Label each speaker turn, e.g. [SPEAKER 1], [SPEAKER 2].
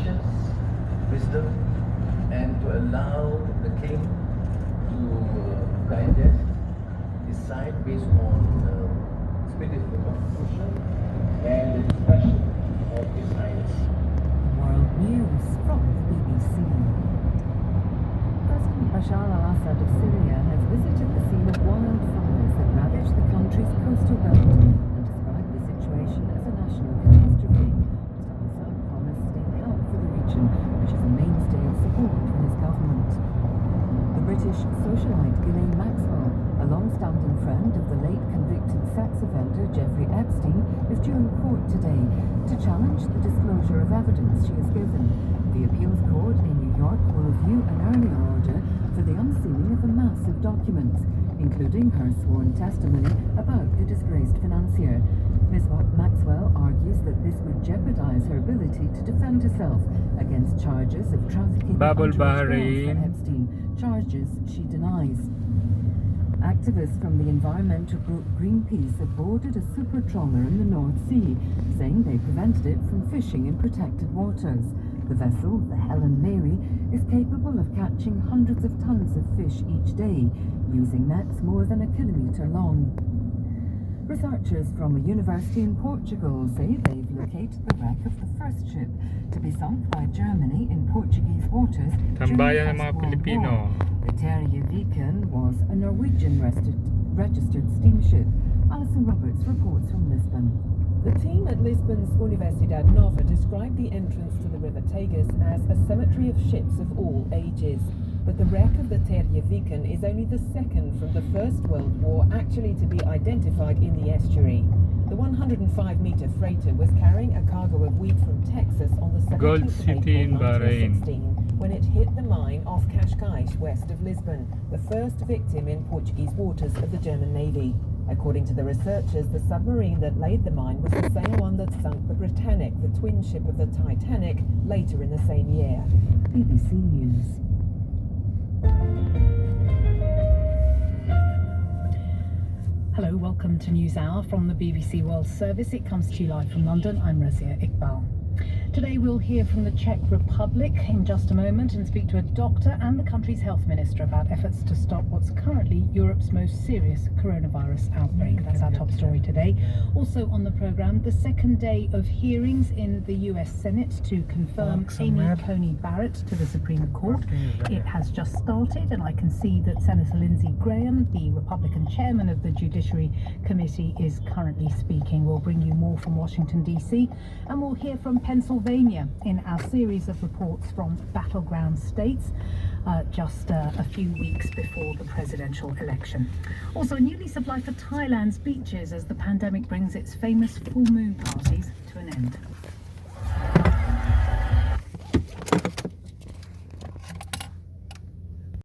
[SPEAKER 1] patience, wisdom, and to allow the king to digest, decide based on spirit of the constitution and the discretion of his highness.
[SPEAKER 2] World News from the BBC. President Bashar al-Assad of Syria has visited the scene of wildfires that ravaged the country's coastal belt and described the situation as a national catastrophe. Mr. Assad promised state help for the region, which is a mainstay of support for his government. The British socialite Ghislaine Maxwell, a long-standing friend of the late convicted sex offender Jeffrey Epstein, is due in court today to challenge the disclosure of evidence she has given. The appeals court in New York will review an earlier order for the unsealing of a mass of documents, including her sworn testimony about the disgraced financier. Ms. Maxwell argues that this would jeopardize her ability to defend herself against charges of trafficking underage girls for Epstein, charges she denies. Activists from the environmental group Greenpeace have boarded a super trawler in the North Sea, saying they prevented it from fishing in protected waters. The vessel, the Helen Mary, is capable of catching hundreds of tons of fish each day, using nets more than a kilometre long. Researchers from a university in Portugal say they've located the wreck of the first ship to be sunk by Germany in Portuguese waters during the First World War. The Terje was a Norwegian registered steamship. Alison Roberts reports from Lisbon.
[SPEAKER 3] The team at Lisbon's Universidade Nova described the entrance to the River Tagus as a cemetery of ships of all ages. But the wreck of the Terje is only the second from the First World War actually to be identified in the estuary. The 105-metre freighter was carrying a cargo of wheat from Texas on the 17th of April 1916 when it hit the mine off Cascais, west of Lisbon, the first victim in Portuguese waters of the German Navy. According to the researchers, the submarine that laid the mine was the same one that sunk the Britannic, the twin ship of the Titanic, later in the same year.
[SPEAKER 2] BBC News.
[SPEAKER 4] Hello, welcome to NewsHour from the BBC World Service. It comes to you live from London. I'm Razia Iqbal. Today we'll hear from the Czech Republic in just a moment and speak to a doctor and the country's health minister about efforts to stop what's currently Europe's most serious coronavirus outbreak. That's our top story today. Also on the programme, the second day of hearings in the US Senate to confirm Amy Coney Barrett to the Supreme Court. It has just started and I can see that Senator Lindsey Graham, the Republican chairman of the Judiciary Committee, is currently speaking. We'll bring you more from Washington DC and we'll hear from Pennsylvania in our series of reports from battleground states just a few weeks before the presidential election. Also, a new lease of life for Thailand's beaches as the pandemic brings its famous full moon parties to an end.